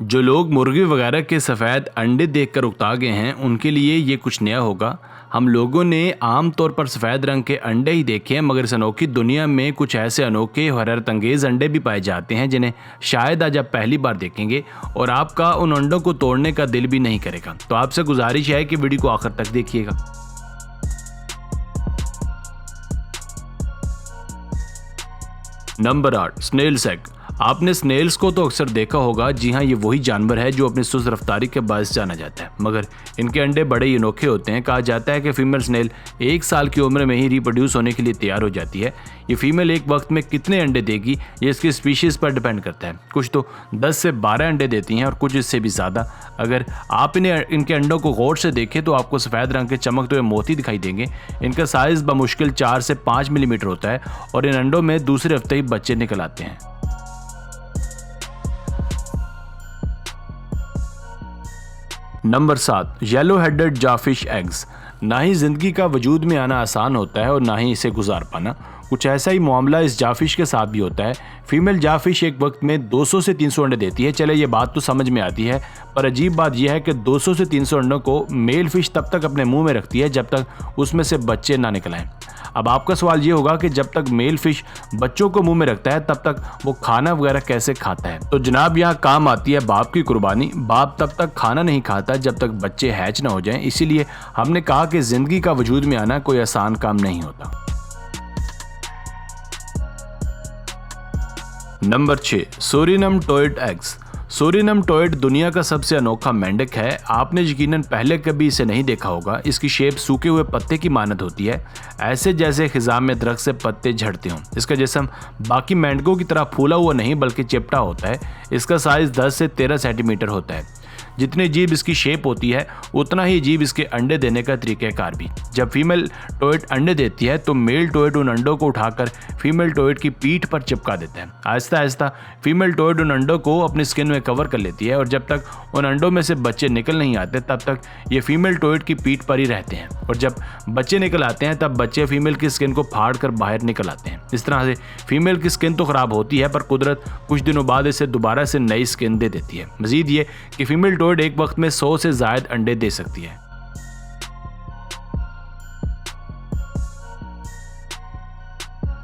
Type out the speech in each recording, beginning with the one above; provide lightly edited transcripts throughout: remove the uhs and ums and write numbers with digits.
जो लोग मुर्गी वगैरह के सफ़ेद अंडे देखकर उकता गए हैं उनके लिए ये कुछ नया होगा। हम लोगों ने आम तौर पर सफ़ेद रंग के अंडे ही देखे हैं, मगर इस अनोखी दुनिया में कुछ ऐसे अनोखे और हैरतअंगेज़ अंडे भी पाए जाते हैं जिन्हें शायद आज आप पहली बार देखेंगे और आपका उन अंडों को तोड़ने का दिल भी नहीं करेगा। तो आपसे गुजारिश है कि वीडियो को आखिर तक देखिएगा। Number 8, snails egg. आपने स्नेल्स को तो अक्सर देखा होगा। जी हाँ, ये वही जानवर है जो अपनी सुस्त रफ्तारी के बायस जाना जाता है, मगर इनके अंडे बड़े ही अनोखे होते हैं। कहा जाता है कि फीमेल स्नेल 1 साल की उम्र में ही रिप्रोड्यूस होने के लिए तैयार हो जाती है। ये फीमेल एक वक्त में कितने अंडे देगी ये इसकी स्पीशीज़ पर डिपेंड करता है। कुछ तो 10 से 12 अंडे देती हैं और कुछ इससे भी ज़्यादा। अगर आप इनके अंडों को गौर से देखें तो आपको सफ़ेद रंग के चमकते हुए मोती दिखाई देंगे। इनका साइज़ बमुश्किल 4 से 5 मिलीमीटर होता है और इन अंडों में दूसरे हफ्ते ही बच्चे निकल आते हैं। Number 7, yellow headed jawfish eggs. ना ही ज़िंदगी का वजूद में आना आसान होता है और ना ही इसे गुजार पाना। कुछ ऐसा ही मामला इस जाफिश के साथ भी होता है। फीमेल जाफिश एक वक्त में 200 से 300 अंडे देती है। चले ये बात तो समझ में आती है, पर अजीब बात यह है कि 200 से 300 अंडों को मेल फिश तब तक अपने मुंह में रखती है जब तक उसमें से बच्चे ना निकल आएं। अब आपका सवाल ये होगा कि जब तक मेल फिश बच्चों को मुंह में रखता है तब तक वो खाना वगैरह कैसे खाता है। तो जनाब यहाँ काम आती है बाप की कुर्बानी। बाप तब तक खाना नहीं खाता जब तक बच्चे हैच ना हो जाएं। इसीलिए हमने कहा कि जिंदगी का वजूद में आना कोई आसान काम नहीं होता। Number 6, सूरिनम टोइड eggs. सूरिनम टोइड दुनिया का सबसे अनोखा मेंढक है। आपने यकीनन पहले कभी इसे नहीं देखा होगा। इसकी शेप सूखे हुए पत्ते की मानद होती है, ऐसे जैसे खिज़ां में दरख्त से पत्ते झड़ते हों। इसका जिस्म बाकी मेंढकों की तरह फूला हुआ नहीं बल्कि चिपटा होता है। इसका साइज़ 10 से 13 सेंटीमीटर होता है। जितनी अजीब इसकी शेप होती है उतना ही अजीब इसके अंडे देने का तरीक़ाकार भी। जब फीमेल टोइड अंडे देती है तो मेल टोइड उन अंडों को उठाकर फीमेल टोइड की पीठ पर चिपका देता है। आहिस्ता आहिस्ता फीमेल टोइड उन अंडों को अपनी स्किन में कवर कर लेती है और जब तक उन अंडों में से बच्चे निकल नहीं आते तब तक ये फीमेल टोइड की पीठ पर ही रहते हैं। और जब बच्चे निकल आते हैं तब बच्चे फीमेल की स्किन को फाड़ कर बाहर निकल आते हैं। इस तरह से फीमेल की स्किन तो ख़राब होती है, पर कुदरत कुछ दिनों बाद इसे दोबारा से नई स्किन दे देती है। मजीद ये कि फीमेल टोइड एक वक्त में 100 से ज़ायद अंडे दे सकती है।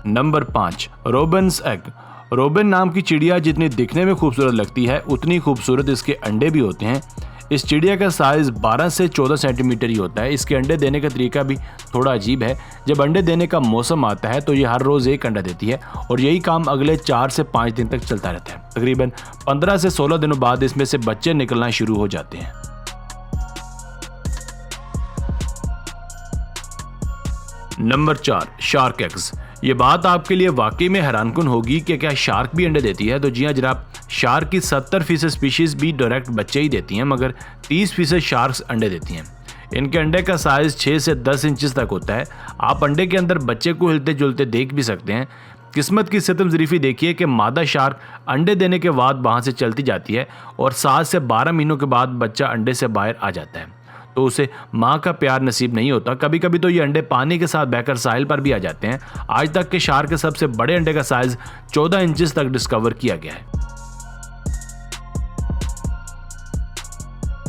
Number 5, रोबन्स egg. रोबन नाम की चिड़िया जितनी दिखने में खूबसूरत लगती है उतनी खूबसूरत इसके अंडे भी होते हैं। इस चिड़िया का साइज़ 12 से 14 सेंटीमीटर ही होता है। इसके अंडे देने का तरीका भी थोड़ा अजीब है। जब अंडे देने का मौसम आता है तो ये हर रोज़ एक अंडा देती है और यही काम अगले 4 से 5 दिन तक चलता रहता है। तकरीबन 15 से 16 दिनों बाद इसमें से बच्चे निकलना शुरू हो जाते हैं। Number 4, shark eggs. ये बात आपके लिए वाकई में हैरानकुन होगी कि क्या शार्क भी अंडे देती है। तो जी हाँ जनाब, शार्क की 70% स्पीशीज़ भी डायरेक्ट बच्चे ही देती हैं, मगर 30% शार्क्स अंडे देती हैं। इनके अंडे का साइज़ 6 से 10 इंचज़ तक होता है। आप अंडे के अंदर बच्चे को हिलते जुलते देख भी सकते हैं। किस्मत की सितम ज़रीफ़ी देखिए कि मादा शार्क अंडे देने के बाद वहाँ से चलती जाती है और 7 से 12 महीनों के बाद बच्चा अंडे से बाहर आ जाता है, तो उसे माँ का प्यार नसीब नहीं होता। कभी कभी तो ये अंडे पानी के साथ बहकर साहिल पर भी आ जाते हैं। आज तक के शार्क के सबसे बड़े अंडे का साइज़ 14 इंचज़ तक डिस्कवर किया गया है।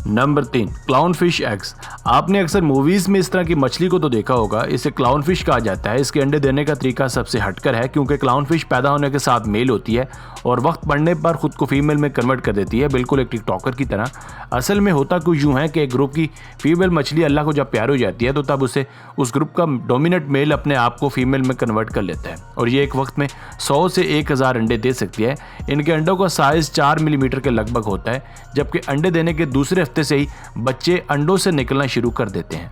Number 3, clown fish eggs. आपने अक्सर मूवीज़ में इस तरह की मछली को तो देखा होगा। इसे क्लाउन फिश कहा जाता है। इसके अंडे देने का तरीका सबसे हटकर है, क्योंकि क्लाउन फिश पैदा होने के साथ मेल होती है और वक्त पड़ने पर खुद को फीमेल में कन्वर्ट कर देती है, बिल्कुल एक टिकटॉकर की तरह। असल में होता कुछ यूँ है कि एक ग्रुप की फीमेल मछली अल्लाह को जब प्यार हो जाती है तो तब उसे उस ग्रुप का डोमिनेंट मेल अपने आप को फीमेल में कन्वर्ट कर लेता है और ये एक वक्त में 100 से 1000 अंडे दे सकती है। इनके अंडों का साइज़ 4 मिलीमीटर के लगभग होता है, जबकि अंडे देने के दूसरे हफ्ते से ही बच्चे अंडों से निकलना शुरू कर देते हैं।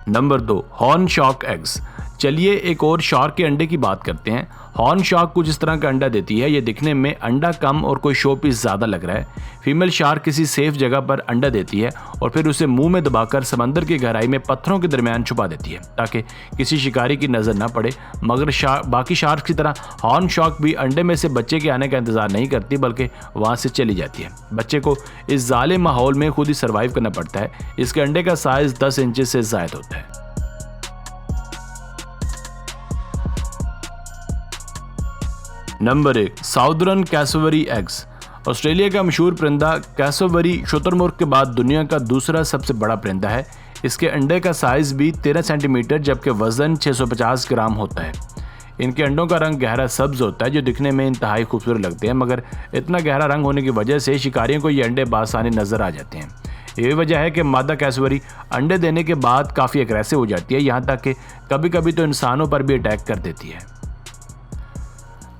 Number 2, horn shark eggs. चलिए एक और शार्क के अंडे की बात करते हैं। हॉर्न शार्क कुछ इस तरह का अंडा देती है। ये दिखने में अंडा कम और कोई शो पीस ज़्यादा लग रहा है। फीमेल शार्क किसी सेफ जगह पर अंडा देती है और फिर उसे मुंह में दबाकर समंदर की गहराई में पत्थरों के दरमियान छुपा देती है ताकि किसी शिकारी की नज़र ना पड़े। मगर बाकी शार्क की तरह हॉर्न शार्क भी अंडे में से बच्चे के आने का इंतज़ार नहीं करती, बल्कि वहाँ से चली जाती है। बच्चे को इस जालिम माहौल में खुद ही सर्वाइव करना पड़ता है। इसके अंडे का साइज़ 10 इंच से ज़ायद होता है। Number 1, southern cassowary eggs. Australia का मशहूर परिंदा कैसोवरी शुतुरमुर्ग के बाद दुनिया का दूसरा सबसे बड़ा परिंदा है। इसके अंडे का साइज भी 13 सेंटीमीटर जबकि वजन 650 ग्राम होता है। इनके अंडों का रंग गहरा सब्ज होता है जो दिखने में इंतहाई खूबसूरत लगते हैं, मगर इतना गहरा रंग होने की वजह से शिकारियों को ये अंडे बासानी नजर आ जाते हैं। यही वजह है कि मादा कैसोवरी अंडे देने के बाद काफ़ी एग्रेसिव हो जाती है, यहाँ तक कि कभी कभी तो इंसानों पर भी अटैक कर देती है।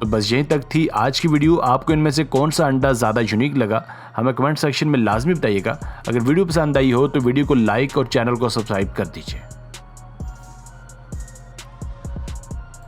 तो बस यहीं तक थी आज की वीडियो। आपको इनमें से कौन सा अंडा ज़्यादा यूनिक लगा हमें कमेंट सेक्शन में लाजमी बताइएगा। अगर वीडियो पसंद आई हो तो वीडियो को लाइक और चैनल को सब्सक्राइब कर दीजिए।